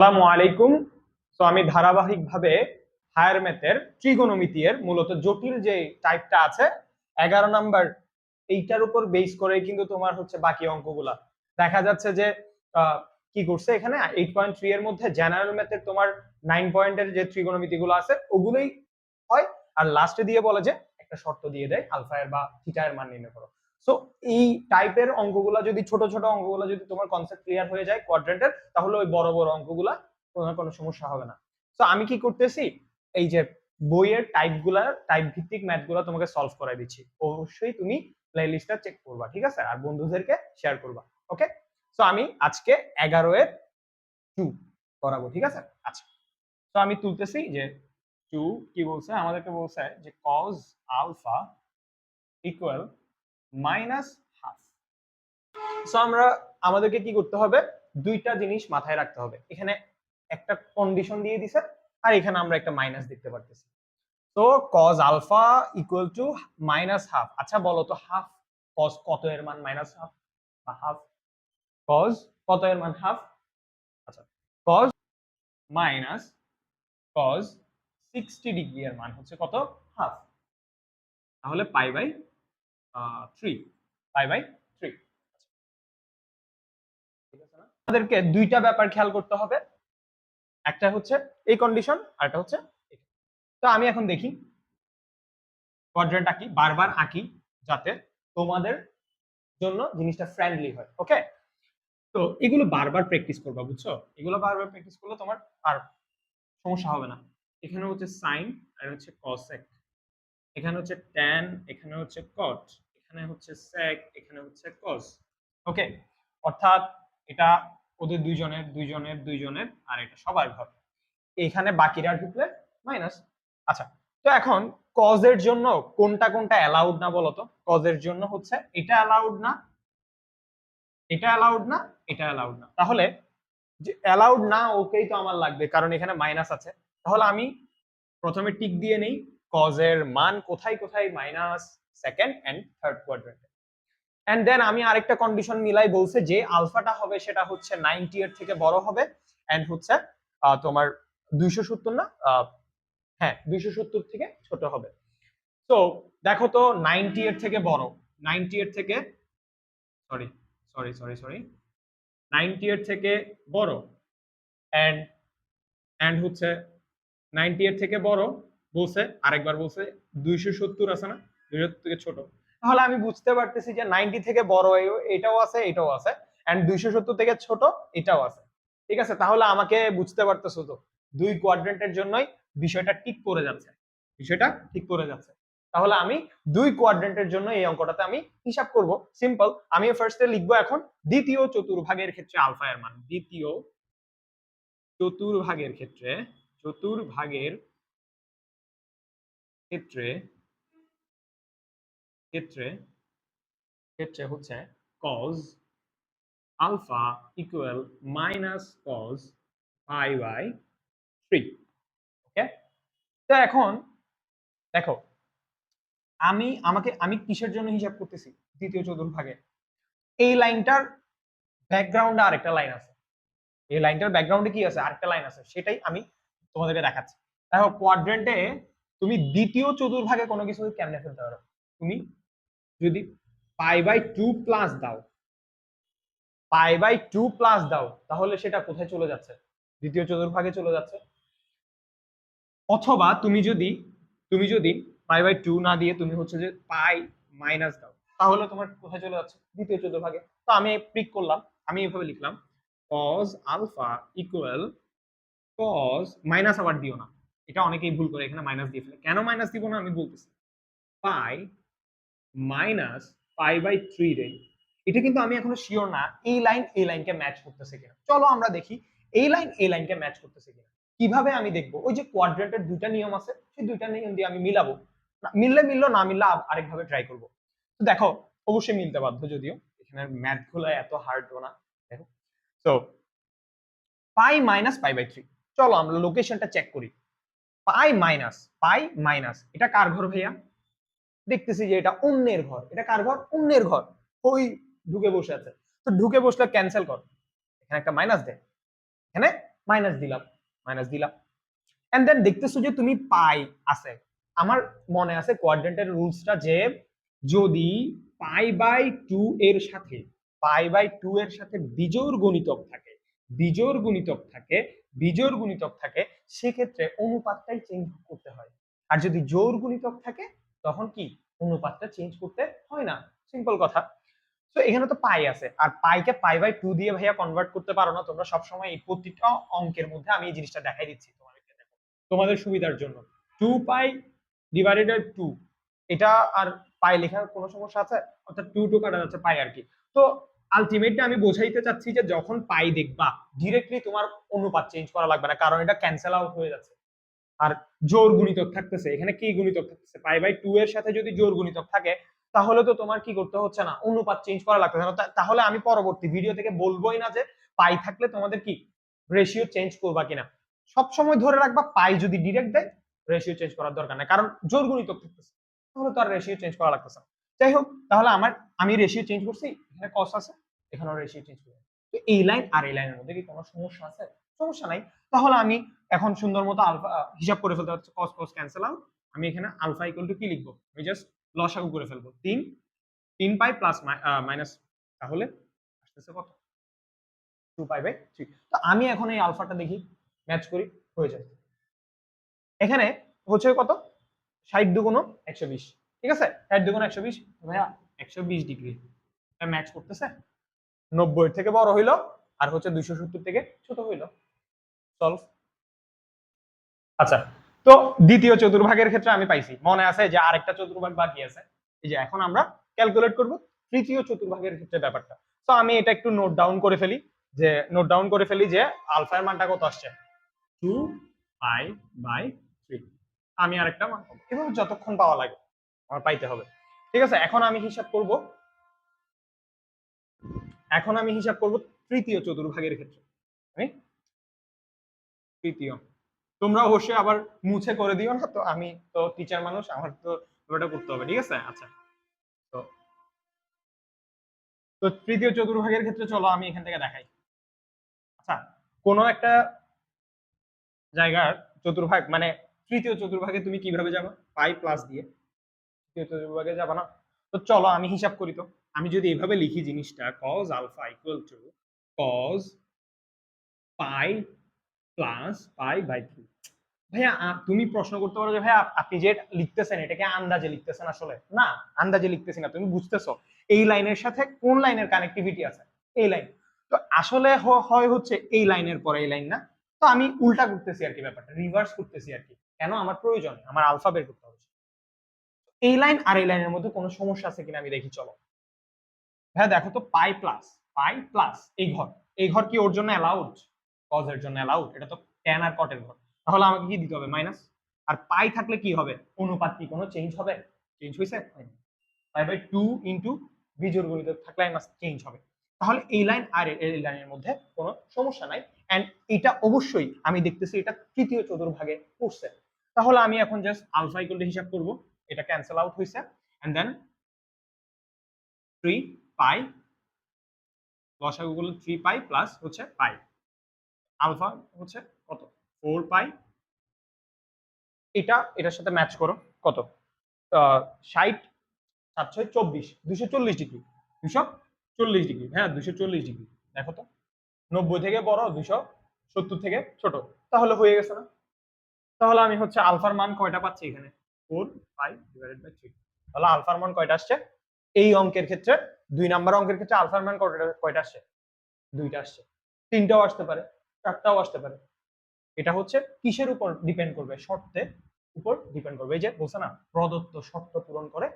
আসসালামু আলাইকুম। তো আমি ধারাবাহিকভাবে হায়ার ম্যাথের ত্রিগোণমিতি এর মূলত জটিল যে টাইপটা আছে 11 নাম্বার, এইটার উপর বেস করে কিন্তু তোমার হচ্ছে বাকি অঙ্কগুলা দেখা যাচ্ছে যে কি করছে এখানে 8.3 এর মধ্যে জেনারেল ম্যাথের তোমার 9 পয়েন্টের যে ত্রিগোণমিতিগুলো আছে ওগুলোই হয়, আর লাস্টে দিয়ে বলে যে একটা শর্ত দিয়ে দেয় আলফা এর বা থিটা এর মান নির্ণয় করো। সো এই টাইপের অঙ্কগুলা যদি ছোট ছোট অঙ্কগুলা যদি তোমার কনসেপ্ট ক্লিয়ার হয়ে যায় কোয়াড্রেন্টের, তাহলে ওই বড় বড় অঙ্কগুলা তোমার কোনো সমস্যা হবে না। তো আমি কি করতেছি, এই যে বইয়ের টাইপ ভিত্তিক ম্যাথ গুলা তোমাকে সলভ করাই দিচ্ছি। অবশ্যই তুমি প্লে লিস্টটা চেক করবা, ঠিক আছে, আর বন্ধুদেরকে শেয়ার করবা। ওকে, তো আমি আজকে 11 এর 2 করাবো, ঠিক আছে। আচ্ছা, তো আমি তুলতেছি যে 2 কি বলছে, আমাদেরকে বলছে যে cos alpha equal minus half. So আমাদেরকে কি করতে হবে, দুইটা জিনিস মাথায় রাখতে হবে। এখানে একটা কন্ডিশন দিয়ে দিছে, আর এখানে আমরা একটা মাইনাস দেখতে পারতেছি। তো cos alpha equal to minus half. আচ্ছা বলো তো হাফ cos কত এর মান মাইনাস হাফ বা হাফ cos কত এর মান হাফ? আচ্ছা, cos মাইনাস cos 60 ডিগ্রি এর মান হচ্ছে কত? হাফ। তাহলে পাই বাই 3, পাই বাই 3। ঠিক আছে না? আমাদেরকে দুইটা ব্যাপার খেয়াল করতে হবে, একটা হচ্ছে এই কন্ডিশন আর একটা হচ্ছে এটা। তো আমি এখন দেখি কোয়াড্রেন্ট আঁকি, বারবার আঁকি যাতে তোমাদের জন্য জিনিসটা ফ্রেন্ডলি হয়। ওকে, তো এগুলো বারবার প্র্যাকটিস করবা, বুঝছো? এগুলো বারবার প্র্যাকটিস করলে তোমার আর সমস্যা হবে না। এখানে হচ্ছে সাইন আর হচ্ছে কসেক, এখানে হচ্ছে ট্যান, এখানে হচ্ছে কট, এখানে হচ্ছে সেক, এখানে হচ্ছে কস। ওকে, অর্থাৎ এটা ওদের দুইজনের দুইজনের দুইজনের, আর এটা সবার ঘর। এখানে বাকিরা ঢুকলে মাইনাস। আচ্ছা, তো এখন কজ এর জন্য কোনটা কোনটা অ্যালাউড না বলতো? কজ এর জন্য হচ্ছে এটা অ্যালাউড না, এটা অ্যালাউড না, এটা অ্যালাউড না। তাহলে যে অ্যালাউড না ওকেই তো আমার লাগবে, কারণ এখানে মাইনাস আছে। তাহলে আমি প্রথমে টিক দিয়ে নেই কজ এর মান কোথায় কোথায়, মাইনাস, সেকেন্ড এন্ড থার্ড কোয়াড্রেন্টে। এন্ড দেন আমি আরেকটা কন্ডিশন মিলাই বলছে যে আলফাটা হবে সেটা হচ্ছে 90 এর থেকে বড় হবে, এন্ড হচ্ছে তোমার 270 না, হ্যাঁ 270 থেকে ছোট হবে। তো দেখো তো 90 এর থেকে বড়, 90 এর থেকে, সরি সরি সরি সরি 90 এর থেকে বড়, এন্ড এন্ড হচ্ছে 90 এর থেকে বড় বলছে, আরেকবার বলছে 270 আছে না, 270 থেকে ছোট। তাহলে আমি বুঝতে পারতেছি যে 90 থেকে বড় এটাও আছে, এটাও আছে, এন্ড 270 থেকে ছোট এটাও আছে। ঠিক আছে, তাহলে আমাকে বুঝতে পারতেছো তো দুই কোয়াড্রেন্টের জন্যই বিষয়টা ঠিক করে যাচ্ছে, বিষয়টা ঠিক করে যাচ্ছে। তাহলে আমি দুই কোয়াড্রেন্টের জন্য এই অঙ্কটাতে আমি হিসাব করব। সিম্পল, আমি ফার্স্টে লিখবো এখন দ্বিতীয় চতুর্ভাগের ক্ষেত্রে আলফা এর মান। দ্বিতীয় চতুর্ভাগের ক্ষেত্রে, চতুর্ভাগের ক্ষেত্রে ক্ষেত্রে ক্ষেত্রে হচ্ছে cos alpha equal minus cos pi by 3। Okay, তো এখন দেখো আমি কিসের জন্য হিসাব করতেছি? দ্বিতীয় চতুর্ভাগে এই লাইনটার ব্যাকগ্রাউন্ডে আরেকটা লাইন আছে, এই লাইনটার ব্যাকগ্রাউন্ডে কি আছে, আরেকটা লাইন আছে, সেটাই আমি তোমাদেরকে দেখাচ্ছি। দেখো কোয়াড্রেন্টে তুমি দ্বিতীয় চতুর্ভাগে কোনো কিছু কেমনে ফেলতে পারো, তুমি যদি পাই বাই 2 প্লাস দাও, পাই বাই 2 প্লাস দাও, তাহলে সেটা কোথায় চলে যাচ্ছে? দ্বিতীয় চতুর্ভাগে চলে যাচ্ছে। অথবা তুমি যদি পাই বাই 2 না দিয়ে তুমি হচ্ছে যে পাই মাইনাস দাও, তাহলে তোমার কোথায় চলে যাচ্ছে? দ্বিতীয় চতুর্ভাগে। তো আমি পিক করলাম, আমি এইভাবে লিখলাম cos alpha equal cos, minus আবার দিও না, এটা অনেকেই ভুল করে এখানে মাইনাস দিয়ে ফেলে। কেন মাইনাস দিব না আমি বলতেছি। পাই মাইনাস পাই বাই 3 রে, এটা কিন্তু আমি এখনো শিওর না এই লাইন এই লাইনকে ম্যাচ করতেছে কিনা। চলো আমরা দেখি এই লাইন এই লাইনকে ম্যাচ করতেছে কিনা। কিভাবে আমি দেখবো? ওই যে কোয়াড্রেন্টের দুইটা নিয়ম আছে, সেই দুইটা নিয়ম দিয়ে আমি মিলাবো, মিললে মিললো, না মিললে আরেকভাবে ট্রাই করবো। তো দেখো অবশ্যই মিলতে বাধ্য, যদিও এখানে ম্যাথ গুলো এত হার্ড না। দেখো, তো পাই মাইনাস পাই বাই 3, চলো আমরা লোকেশনটা চেক করি। পাই মাইনাস এটা কার ঘর ভাইয়া? দেখতেছি যে এটা অন্যের ঘর। এটা কার ঘর? অন্যের ঘর। ওই ঢুকে বসে আছে, তো ঢুকে বসলে ক্যান্সেল কর, এখানে একটা মাইনাস দে, এখানে মাইনাস দিলাম এন্ড দেন দেখতেছো যে তুমি পাই আছে। আমার মনে আছে কোয়াড্রেন্টের রুলসটা যে যদি পাই বাই 2 এর সাথে বিজোড় গুণিতক থাকে বিজোড় গুণিতক থাকে সেক্ষেত্রে অনুপাতটাই চেঞ্জ করতে হয়। আর যদি জোড় গুণিতক থাকে তখন কি অনুপাতটা চেঞ্জ করতে হয় না। সিম্পল কথা। তো এখানে তো পাই আছে, আর পাইকে পাই বাই 2 দিয়ে ভাইয়া কনভার্ট করতে পারো না তোমরা সবসময়। এই প্রতিটা অঙ্কের মধ্যে আমি এই জিনিসটা দেখাই দিচ্ছি তোমাদেরকে, দেখো তোমাদের সুবিধার জন্য। 2 পাই ডিভাইডেড বাই 2, এটা আর পাই লেখার কোনো সমস্যা আছে? অর্থাৎ 2 টু কাটা যাচ্ছে পাই আর কি। তো আলটিমেটলি আমি বোঝাইতে চাচ্ছি যে যখন পাই দেখবা ডিরেক্টলি তোমার অনুপাত চেঞ্জ করা লাগবে না, কারণ এটা ক্যান্সেল আউট হয়ে যাচ্ছে। আর জোড় গুণিতক থাকতেছে, এখানে কি গুণিতক থাকতেছে? পাই বাই 2 এর সাথে যদি জোড় গুণিতক থাকে তাহলে তো তোমার কি করতে হচ্ছে না, অনুপাত চেঞ্জ করা লাগতেছে না। তাহলে আমি পরবর্তী ভিডিও থেকে বলবোই না যে পাই থাকলে তোমাদের কি রেশিও চেঞ্জ করবা কিনা। সব সময় ধরে রাখবা পাই যদি ডিরেক্ট দেয় রেশিও চেঞ্জ করার দরকার নেই, কারণ জোড় গুণিতক থাকতেছে, তাহলে তো আর রেশিও চেঞ্জ করা লাগতেছে না। যাই হোক, তাহলে আমি রেশিও চেঞ্জ করছি, এখানে কস আছে, এখানেও রেশিও চেঞ্জ করছি। তো এই লাইন আর এই লাইনের মধ্যে কি কোনো সমস্যা আছে? সমস্যা নাই। তাহলে আমি এখন সুন্দর মতো আলফা হিসাব করে ফেলতে হচ্ছে, কস কস ক্যান্সেল আউট। আমি এখানে আলফা ইকুয়াল টু কি লিখবো? আমি জাস্ট লসাগু করে ফেলবো। 3 পাই প্লাস মাইনাস, তাহলে আসতেছে কত? 2 পাই বাই 3। তো আমি এখন এই আলফাটা দেখি, ম্যাচ করি, হয়ে যায়। এখানে হচ্ছে কত? 60 দুগুণ 120, ঠিক আছে? 60 দুগুণ 120 ভাইয়া 120 ডিগ্রি। এটা ম্যাচ করতেছে। 90 এর থেকে বড় হইলো, আর হচ্ছে 270 থেকে ছোট হইলো। সলভ। আচ্ছা, তো দ্বিতীয় চতুর্ভাগের ক্ষেত্রে আমি পাইছি, মনে আছে যে আরেকটা চতুর্ভাগ বাকি আছে। এই যে এখন আমরা ক্যালকুলেট করব তৃতীয় চতুর্ভাগের ক্ষেত্রে ব্যাপারটা। তো আমি এটা একটু নোট ডাউন করে ফেলি যে আলফা এর মানটা কত আসছে? 2 পাই বাই 3। আমি আরেকটা মান পাবো, এভাবে যতক্ষণ পাওয়া লাগে আমার পাইতে হবে। ঠিক আছে, এখন আমি হিসাব করব তৃতীয় চতুর্ভাগের ক্ষেত্রে। তৃতীয়, তোমরা অবশ্যই আবার মুছে করে দিও না তো, আমি তো টিচার মানুষ, আমার তো ওটা করতে হবে, ঠিক আছে? আচ্ছা, তো তো তৃতীয় চতুর্ভাগের ক্ষেত্রে চলো আমি এখান থেকে দেখাই। আচ্ছা, কোন একটা জায়গার চতুর্ভাগ মানে তৃতীয় চতুর্ভাগে তুমি কিভাবে যাবে? পাই প্লাস দিয়ে তৃতীয় চতুর্ভাগে যাবে না? তো চলো আমি হিসাব করি। তো আমি যদি এভাবে লিখি জিনিসটা, cos alpha equal to cos pi plus pi by 3। ভাইয়া তুমি প্রশ্ন করতে পারো যে ভাইয়া আপনি যে লিখতেছেন এটাকে আন্দাজে লিখতেছেন? আসলে না, আন্দাজে লিখতেছি না। তুমি বুঝতেছো এই লাইনের সাথে কোন লাইনের কানেক্টিভিটি আছে? এই লাইন। তো আসলে হয় হচ্ছে এই লাইনের পরে এই লাইন না। তো আমি উল্টা করতেছি আর কি, ব্যাপারটা রিভার্স করতেছি আর কি। কেন? আমার প্রয়োজন, আমার আলফা বের করতে হবে। এই লাইন আর এই লাইনের মধ্যে কোনো সমস্যা আছে কিনা আমি দেখি, চলো। হ্যাঁ দেখো তো, পাই প্লাস এই ঘর কি ওর জন্য অ্যালাউড? কজ এর জন্য অ্যালাউড। এটা তো ট্যান আর কটের ঘর, তাহলে আমাকে কি দিতে হবে? মাইনাস। আর পাই থাকলে কি হবে? অনুপাত কি কোনো চেঞ্জ হবে? চেঞ্জ হইছে? পাই বাই 2 ইনটু বিজোড় গণিত থাকলে চেঞ্জ হবে। তাহলে এই লাইন আর এই লাইনের মধ্যে কোনো সমস্যা নাই। এন্ড এটা অবশ্যই আমি দেখতেছি এটা তৃতীয় চতুর্ভাগে পড়ছে। তাহলে আমি এখন জাস্ট আলফা ইকুয়াল হিসাব করব, এটা ক্যান্সেল আউট হইছে। এন্ড দেন 3 পাই, লসাগুগুলো 3 পাই প্লাস হচ্ছে পাই, আলফা হচ্ছে কত? 4 পাই। এটার সাথে ম্যাচ করো, কত? 60 7 24, 240 ডিগ্রি। 240 ডিগ্রি, হ্যাঁ 240 ডিগ্রি। দেখো তো, 90 থেকে বড়, 270 থেকে ছোট, তাহলে হয়ে গেছে না? তাহলে আমি হচ্ছে আলফার মান কয়টা পাচ্ছি এখানে? 4 পাই ডিভাইডেড বাই 3। তাহলে আলফার মান কয়টা আসছে এই অঙ্কের ক্ষেত্রে? 2 নাম্বার অঙ্কের ক্ষেত্রে আলফার মান কয়টা আসছে? 2টা আসছে। 3টাও আসতে পারে, 4টাও আসতে পারে। এটা হচ্ছে কিসের উপর ডিপেন্ড করবে? শর্তের উপর ডিপেন্ড করবে। এই যে বলছে না, প্রদত্ত শর্ত পূরণ করে